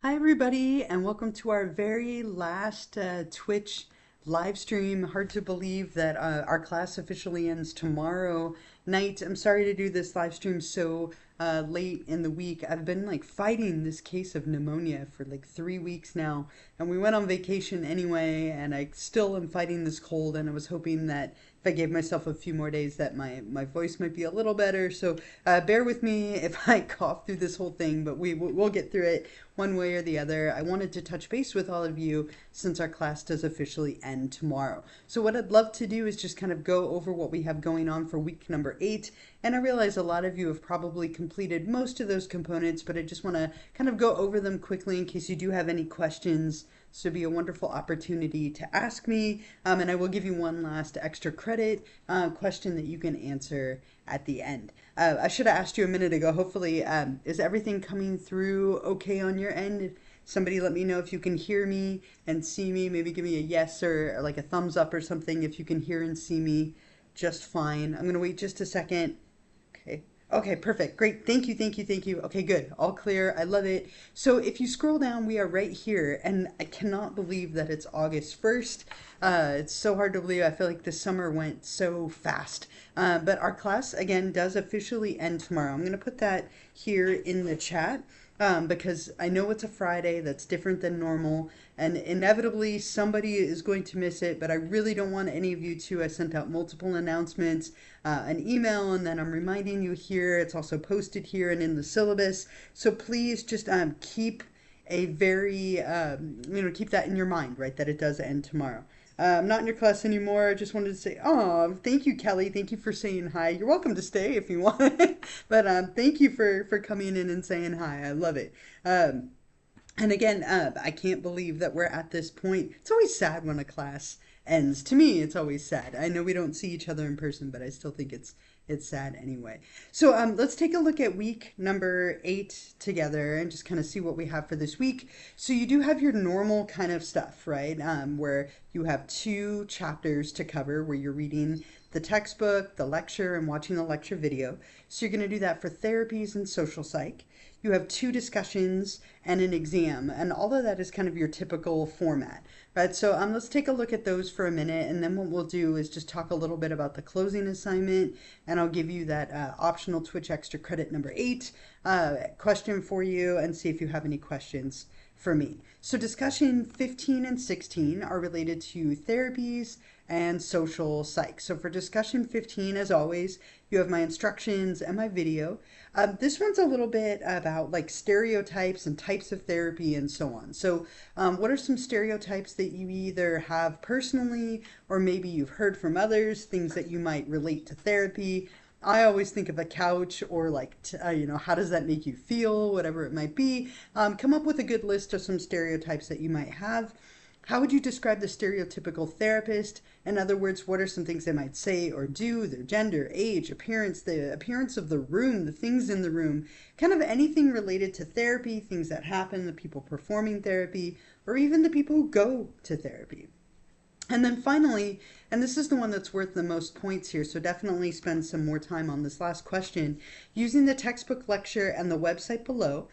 Hi, everybody, and welcome to our very last Twitch live stream. Hard to believe that our class officially ends tomorrow night. I'm sorry to do this live stream so late in the week. I've been like fighting this case of pneumonia for like 3 weeks now, and we went on vacation anyway, and I still am fighting this cold, and I was hoping that if I gave myself a few more days that my voice might be a little better. So bear with me if I cough through this whole thing, but we'll get through it one way or the other. I wanted to touch base with all of you since our class does officially end tomorrow. So what I'd love to do is just kind of go over what we have going on for week number 8. And I realize a lot of you have probably completed most of those components, but I just want to kind of go over them quickly in case you do have any questions. So it'd be a wonderful opportunity to ask me, and I will give you one last extra credit question that you can answer at the end. I should have asked you a minute ago. Hopefully, is everything coming through okay on your end? Somebody let me know if you can hear me and see me. Maybe give me a yes or like a thumbs up or something if you can hear and see me just fine. I'm going to wait just a second. Okay. Okay, perfect. Great. Thank you, thank you, thank you. Okay, good. All clear. I love it. So if you scroll down, we are right here, and I cannot believe that it's August 1st. It's so hard to believe. I feel like the summer went so fast. But our class, again, does officially end tomorrow. I'm going to put that here in the chat. Because I know it's a Friday that's different than normal, and inevitably somebody is going to miss it, but I really don't want any of you to. I sent out multiple announcements, an email, and then I'm reminding you here. It's also posted here and in the syllabus. So please just keep a very, keep that in your mind, right, that it does end tomorrow. I'm not in your class anymore. I just wanted to say, oh, thank you, Kelly. Thank you for saying hi. You're welcome to stay if you want. But thank you for coming in and saying hi. I love it. And again, I can't believe that we're at this point. It's always sad when a class ends. To me, it's always sad. I know we don't see each other in person, but I still think it's sad anyway. So let's take a look at week number 8 together and just kind of see what we have for this week. So you do have your normal kind of stuff, right? Where you have 2 chapters to cover where you're reading the textbook, the lecture, and watching the lecture video. So you're going to do that for therapies and social psych. You have 2 discussions and an exam, and all of that is kind of your typical format, right? So let's take a look at those for a minute, and then what we'll do is just talk a little bit about the closing assignment, and I'll give you that optional Twitch extra credit number 8 question for you and see if you have any questions for me. So discussion 15 and 16 are related to therapies and social psych. So for discussion 15, as always, you have my instructions and my video. This one's a little bit about like stereotypes and types of therapy and so on. So what are some stereotypes that you either have personally or maybe you've heard from others, things that you might relate to therapy? I always think of a couch or like, how does that make you feel, whatever it might be. Come up with a good list of some stereotypes that you might have. How would you describe the stereotypical therapist? In other words, what are some things they might say or do, their gender, age, appearance, the appearance of the room, the things in the room, kind of anything related to therapy, things that happen, the people performing therapy, or even the people who go to therapy. And then finally, and this is the one that's worth the most points here, so definitely spend some more time on this last question, using the textbook lecture and the website below.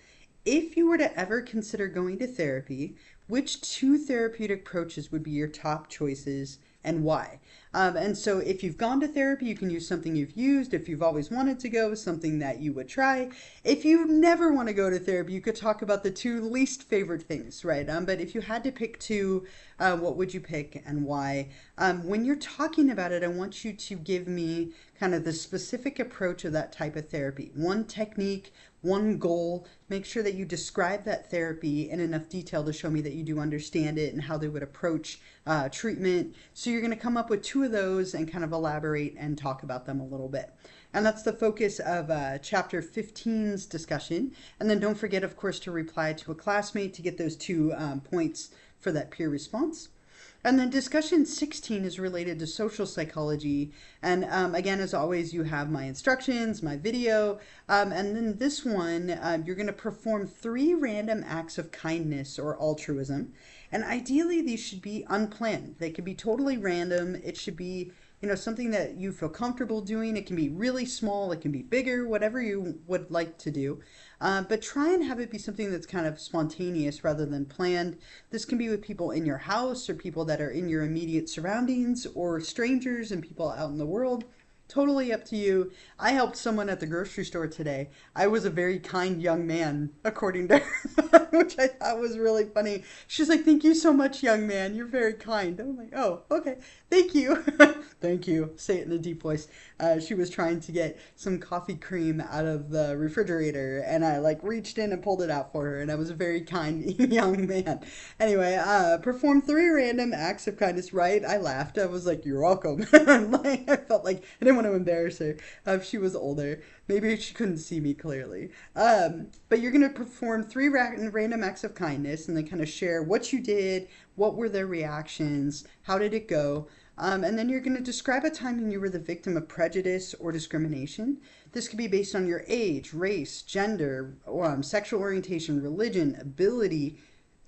If you were to ever consider going to therapy, which 2 therapeutic approaches would be your top choices and why? And so if you've gone to therapy, you can use something you've used. If you've always wanted to go, something that you would try. If you never want to go to therapy, you could talk about the 2 least favorite things, right? But if you had to pick 2, what would you pick and why? When you're talking about it, I want you to give me kind of the specific approach of that type of therapy. One technique, one goal. Make sure that you describe that therapy in enough detail to show me that you do understand it and how they would approach treatment. So you're going to come up with 2 of those and kind of elaborate and talk about them a little bit. And that's the focus of chapter 15's discussion. And then don't forget, of course, to reply to a classmate to get those 2 points for that peer response. And then discussion 16 is related to social psychology. And again, as always, you have my instructions, my video. And then this one, you're going to perform 3 random acts of kindness or altruism. And ideally, these should be unplanned. They could be totally random. It should be something that you feel comfortable doing. It can be really small, it can be bigger, whatever you would like to do. But try and have it be something that's kind of spontaneous rather than planned. This can be with people in your house or people that are in your immediate surroundings or strangers and people out in the world. Totally up to you. I helped someone at the grocery store today. I was a very kind young man, according to her, which I thought was really funny. She's like, "Thank you so much, young man. You're very kind." I'm like, "Oh, okay. Thank you." Thank you. Say it in a deep voice. She was trying to get some coffee cream out of the refrigerator, and I like reached in and pulled it out for her, and I was a very kind young man. Anyway, performed 3 random acts of kindness, right? I laughed. I was like, "You're welcome." Like, I felt like I didn't want to embarrass her. She was older. Maybe she couldn't see me clearly. But you're going to perform 3 random acts of kindness and then kind of share what you did, what were their reactions, how did it go. And then you're going to describe a time when you were the victim of prejudice or discrimination. This could be based on your age, race, gender, sexual orientation, religion, ability,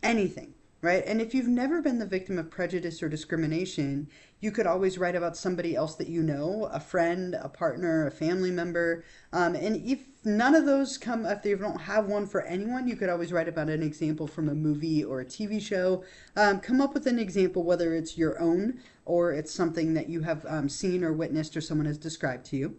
anything, right? And if you've never been the victim of prejudice or discrimination, you could always write about somebody else that you know, a friend, a partner, a family member. And if none of those come, if you don't have one for anyone, you could always write about an example from a movie or a TV show. Come up with an example, whether it's your own or it's something that you have seen or witnessed or someone has described to you,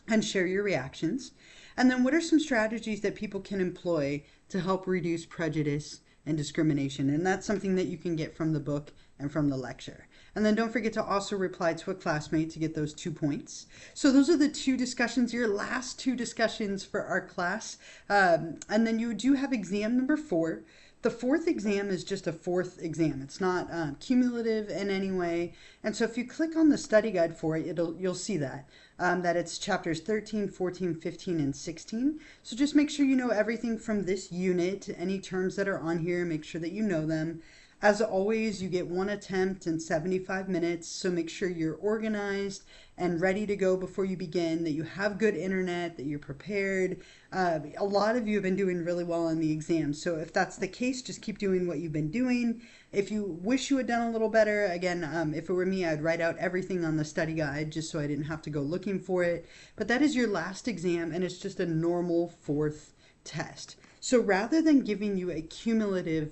and share your reactions. And then what are some strategies that people can employ to help reduce prejudice and discrimination? And that's something that you can get from the book and from the lecture. And then don't forget to also reply to a classmate to get those 2 points. So those are the 2 discussions, your last 2 discussions for our class. And then you do have exam number 4. The 4th exam is just a 4th exam. It's not cumulative in any way. And so if you click on the study guide for it, you'll see that it's chapters 13, 14, 15, and 16. So just make sure you know everything from this unit. Any terms that are on here, make sure that you know them. As always, you get 1 attempt in 75 minutes, so make sure you're organized and ready to go before you begin, that you have good internet, that you're prepared. A lot of you have been doing really well on the exam, so if that's the case, just keep doing what you've been doing. If you wish you had done a little better, again, if it were me, I'd write out everything on the study guide just so I didn't have to go looking for it. But that is your last exam, and it's just a normal 4th test. So rather than giving you a cumulative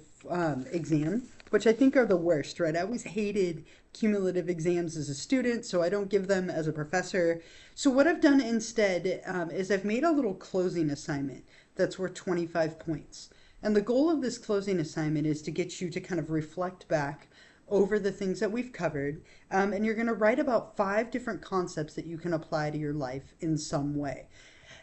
exam, which I think are the worst, right? I always hated cumulative exams as a student, so I don't give them as a professor. So what I've done instead is I've made a little closing assignment that's worth 25 points. And the goal of this closing assignment is to get you to kind of reflect back over the things that we've covered. And you're going to write about 5 different concepts that you can apply to your life in some way.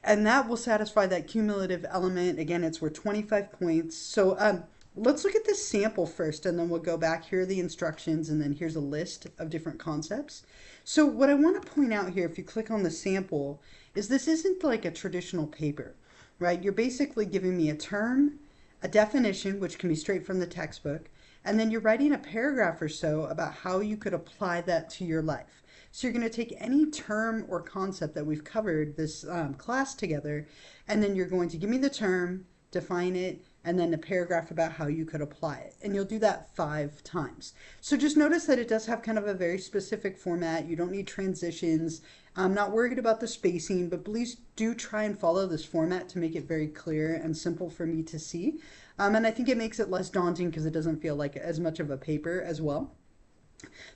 And that will satisfy that cumulative element. Again, it's worth 25 points. So let's look at this sample first, and then we'll go back. Here are the instructions, and then here's a list of different concepts. So what I want to point out here, if you click on the sample, is this isn't like a traditional paper, right? You're basically giving me a term, a definition, which can be straight from the textbook, and then you're writing a paragraph or so about how you could apply that to your life. So you're going to take any term or concept that we've covered this class together, and then you're going to give me the term, define it, and then a paragraph about how you could apply it. And you'll do that 5 times. So just notice that it does have kind of a very specific format. You don't need transitions. I'm not worried about the spacing, but please do try and follow this format to make it very clear and simple for me to see. And I think it makes it less daunting because it doesn't feel like as much of a paper as well.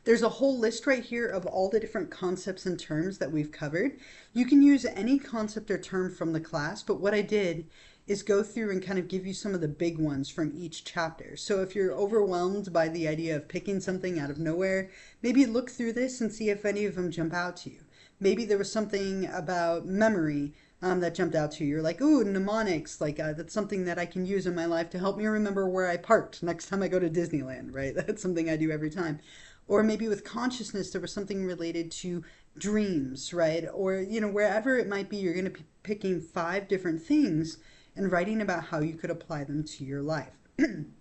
There's a whole list right here of all the different concepts and terms that we've covered. You can use any concept or term from the class, but what I did is go through and kind of give you some of the big ones from each chapter. So if you're overwhelmed by the idea of picking something out of nowhere, maybe look through this and see if any of them jump out to you. Maybe there was something about memory that jumped out to you. You're like, ooh, mnemonics, like that's something that I can use in my life to help me remember where I parked next time I go to Disneyland, right? That's something I do every time. Or maybe with consciousness, there was something related to dreams, right? Or, wherever it might be, you're going to be picking 5 different things and writing about how you could apply them to your life. And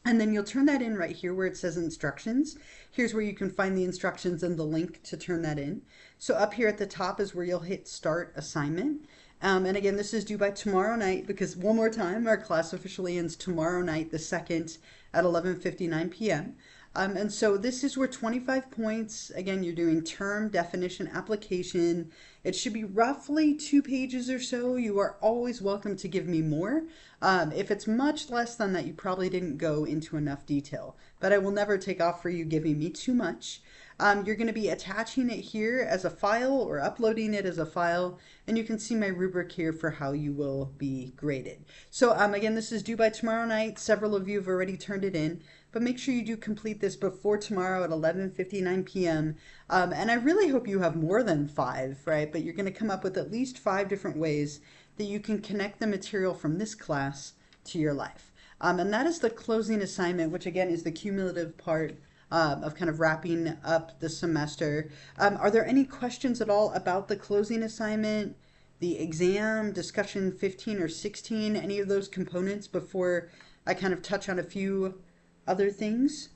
then you'll turn that in right here where it says instructions. Here's where you can find the instructions and the link to turn that in. So up here at the top is where you'll hit start assignment. And again, this is due by tomorrow night because one more time, our class officially ends tomorrow night, the 2nd at 11:59 p.m. And so this is where 25 points, again, you're doing term, definition, application. It should be roughly 2 pages or so. You are always welcome to give me more. If it's much less than that, you probably didn't go into enough detail. But I will never take off for you giving me too much. You're going to be attaching it here as a file or uploading it as a file, and you can see my rubric here for how you will be graded. So again, this is due by tomorrow night. Several of you have already turned it in, but make sure you do complete this before tomorrow at 11:59 p.m. And I really hope you have more than 5, right? But you're going to come up with at least 5 different ways that you can connect the material from this class to your life. And that is the closing assignment, which again is the cumulative part of kind of wrapping up the semester. Are there any questions at all about the closing assignment, the exam, discussion 15 or 16, any of those components before I kind of touch on a few other things?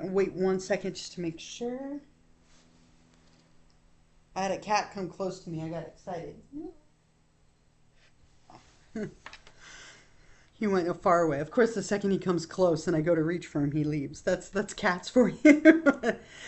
Wait 1 second just to make sure. I had a cat come close to me. I got excited. He went far away. Of course, the second he comes close and I go to reach for him, he leaves. That's cats for you.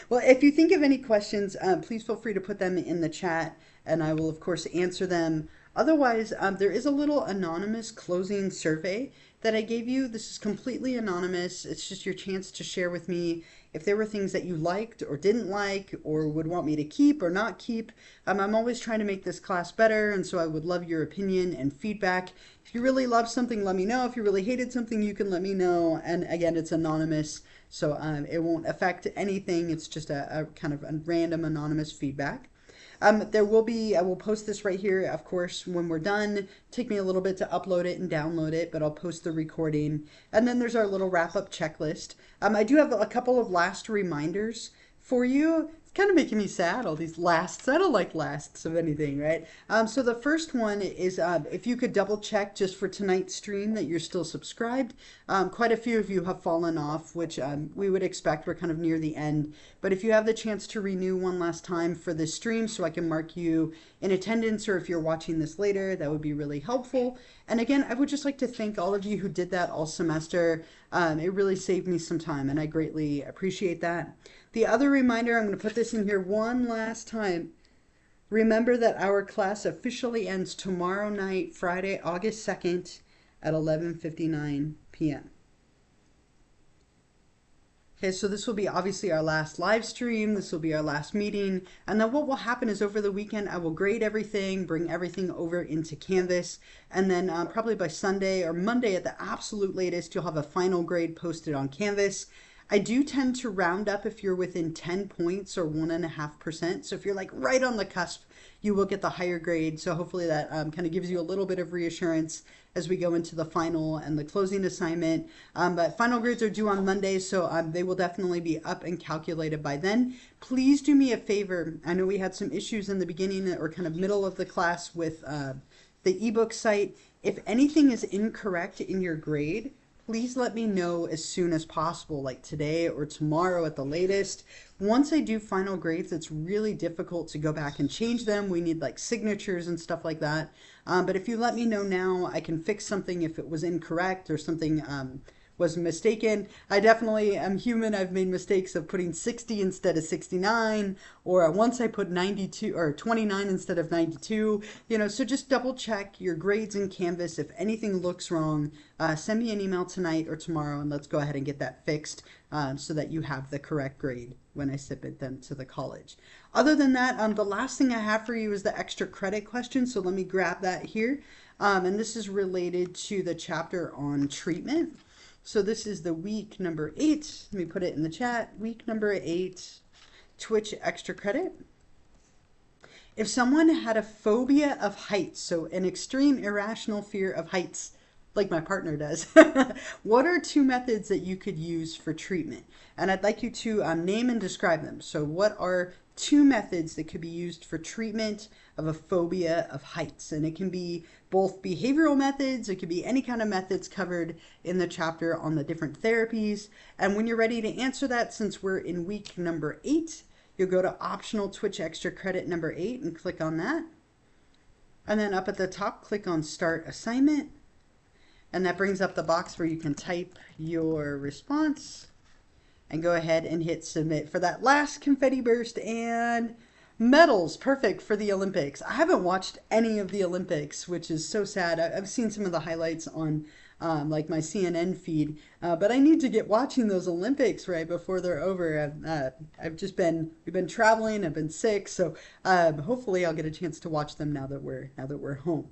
Well, if you think of any questions, please feel free to put them in the chat, and I will, of course, answer them. Otherwise, there is a little anonymous closing survey that I gave you. This is completely anonymous. It's just your chance to share with me if there were things that you liked or didn't like or would want me to keep or not keep. I'm always trying to make this class better, and so I would love your opinion and feedback. If you really love something, let me know. If you really hated something, you can let me know. And again, it's anonymous, so it won't affect anything. It's just a kind of a random anonymous feedback. I will post this right here, of course, when we're done. Take me a little bit to upload it and download it, but I'll post the recording. And then there's our little wrap-up checklist. I do have a couple of last reminders for you. It's kind of making me sad, all these lasts. I don't like lasts of anything, right? So the first one is if you could double check just for tonight's stream that you're still subscribed. Quite a few of you have fallen off, which we would expect. We're kind of near the end. But if you have the chance to renew one last time for this stream so I can mark you in attendance, or if you're watching this later, that would be really helpful. And again, I would just like to thank all of you who did that all semester. It really saved me some time, and I greatly appreciate that. The other reminder, I'm going to put this in here one last time. Remember that our class officially ends tomorrow night, Friday, August 2nd at 11:59 p.m. Okay, so this will be obviously our last live stream. This will be our last meeting. And then what will happen is over the weekend, I will grade everything, bring everything over into Canvas. And then probably by Sunday or Monday at the absolute latest, you'll have a final grade posted on Canvas. I do tend to round up if you're within 10 points or 1.5%. So if you're like right on the cusp, you will get the higher grade. So hopefully that kind of gives you a little bit of reassurance as we go into the final and the closing assignment. But final grades are due on Monday, so they will definitely be up and calculated by then. Please do me a favor. I know we had some issues in the beginning or kind of middle of the class with the ebook site. If anything is incorrect in your grade, please let me know as soon as possible, like today or tomorrow at the latest. Once I do final grades, it's really difficult to go back and change them. We need like signatures and stuff like that. But if you let me know now, I can fix something if it was incorrect or something was mistaken. I definitely am human. I've made mistakes of putting 60 instead of 69, or once I put 92 or 29 instead of 92, so just double check your grades in Canvas. If anything looks wrong, send me an email tonight or tomorrow and let's go ahead and get that fixed so that you have the correct grade when I submit them to the college. Other than that, the last thing I have for you is the extra credit question. So let me grab that here. And this is related to the chapter on treatment. So this is the week number 8. Let me put it in the chat. Week number 8, Twitch extra credit. If someone had a phobia of heights, so an extreme irrational fear of heights, like my partner does, what are 2 methods that you could use for treatment? And I'd like you to name and describe them. So what are 2 methods that could be used for treatment of a phobia of heights? And it can be both behavioral methods, it could be any kind of methods covered in the chapter on the different therapies. And when you're ready to answer that, since we're in week number 8, you'll go to optional Twitch extra credit number 8 and click on that. And then up at the top, click on start assignment. And that brings up the box where you can type your response. and go ahead and hit submit for that last confetti burst and medals. Perfect for the Olympics. I haven't watched any of the Olympics, which is so sad. I've seen some of the highlights on like my CNN feed, but I need to get watching those Olympics right before they're over. I've just been we've been traveling. I've been sick, so hopefully I'll get a chance to watch them now that we're home.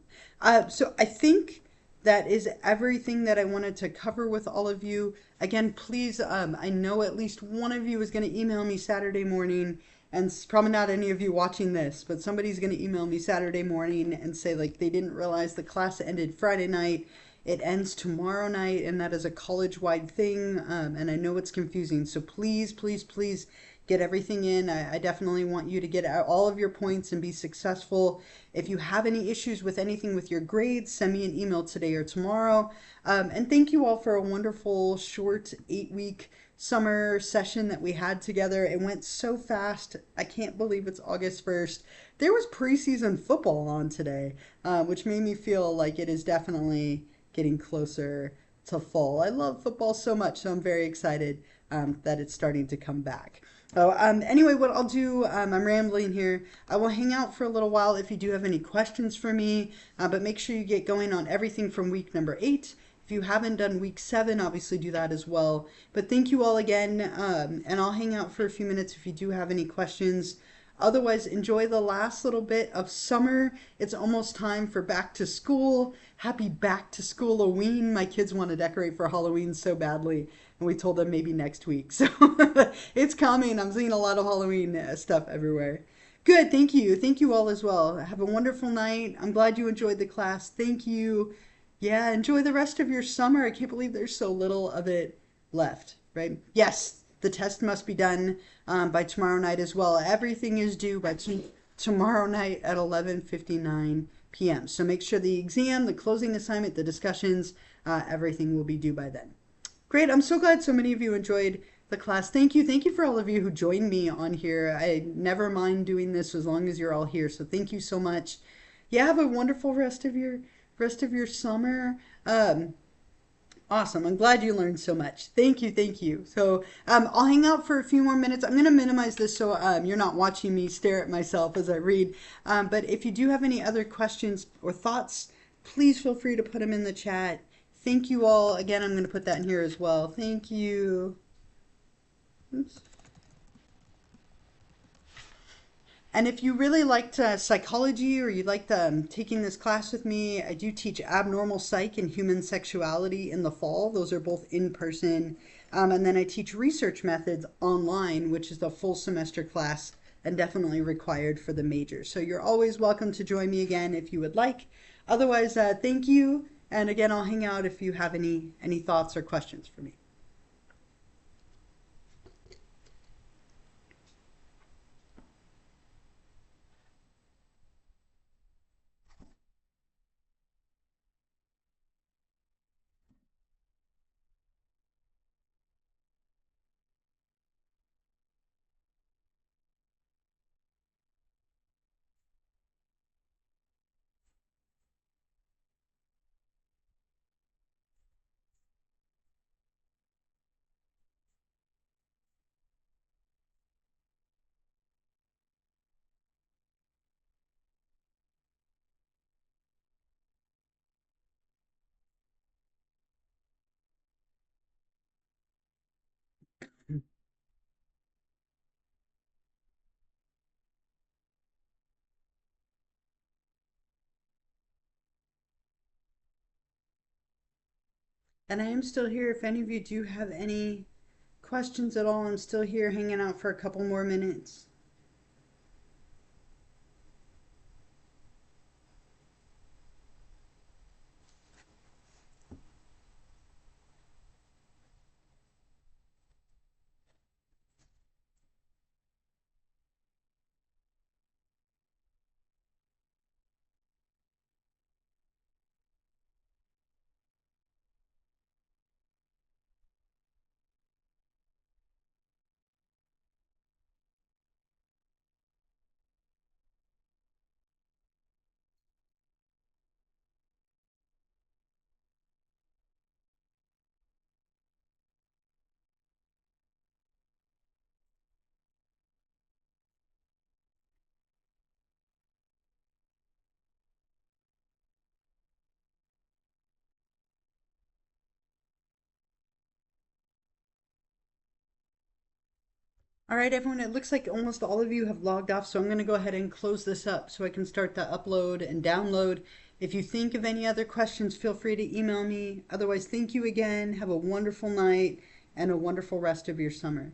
So I think that is everything that I wanted to cover with all of you. Again, please, I know at least one of you is going to email me Saturday morning, and it's probably not any of you watching this, but somebody's going to email me Saturday morning and say, like, they didn't realize the class ended Friday night. It ends tomorrow night, and that is a college wide thing. And I know it's confusing. So please, please, please get everything in. I definitely want you to get out all of your points and be successful. If you have any issues with anything with your grades, send me an email today or tomorrow. And thank you all for a wonderful short 8-week summer session that we had together. It went so fast. I can't believe it's August 1st. There was preseason football on today, which made me feel like it is definitely getting closer to fall. I love football so much, so I'm very excited that it's starting to come back. So anyway, what I'll do, I'm rambling here. I will hang out for a little while if you do have any questions for me, but make sure you get going on everything from week number 8. If you haven't done week 7, obviously do that as well. But thank you all again, and I'll hang out for a few minutes if you do have any questions. Otherwise, enjoy the last little bit of summer. It's almost time for back to school. Happy back to school Halloween. My kids want to decorate for Halloween so badly, and we told them maybe next week. So it's coming. I'm seeing a lot of Halloween stuff everywhere. Good. Thank you. Thank you all as well. Have a wonderful night. I'm glad you enjoyed the class. Thank you. Yeah, enjoy the rest of your summer. I can't believe there's so little of it left, right? Yes, the test must be done by tomorrow night as well. Everything is due by tomorrow night at 11:59 p.m. So make sure the exam, the closing assignment, the discussions, everything will be due by then. Great. I'm so glad so many of you enjoyed the class. Thank you. Thank you for all of you who joined me on here. I never mind doing this as long as you're all here. So thank you so much. Yeah, have a wonderful rest of your summer. Awesome. I'm glad you learned so much. Thank you. Thank you. So I'll hang out for a few more minutes. I'm going to minimize this so you're not watching me stare at myself as I read. But if you do have any other questions or thoughts, please feel free to put them in the chat. Thank you all. Again, I'm going to put that in here as well. Thank you. Oops. And if you really liked psychology or you liked taking this class with me, I do teach abnormal psych and human sexuality in the fall. Those are both in person. And then I teach research methods online, which is the full semester class and definitely required for the majors. So you're always welcome to join me again if you would like. Otherwise, thank you. And again, I'll hang out if you have any thoughts or questions for me. And I am still here. If any of you do have any questions at all, I'm still here hanging out for a couple more minutes. All right, everyone, it looks like almost all of you have logged off, so I'm going to go ahead and close this up so I can start the upload and download. If you think of any other questions, feel free to email me. Otherwise, thank you again. Have a wonderful night and a wonderful rest of your summer.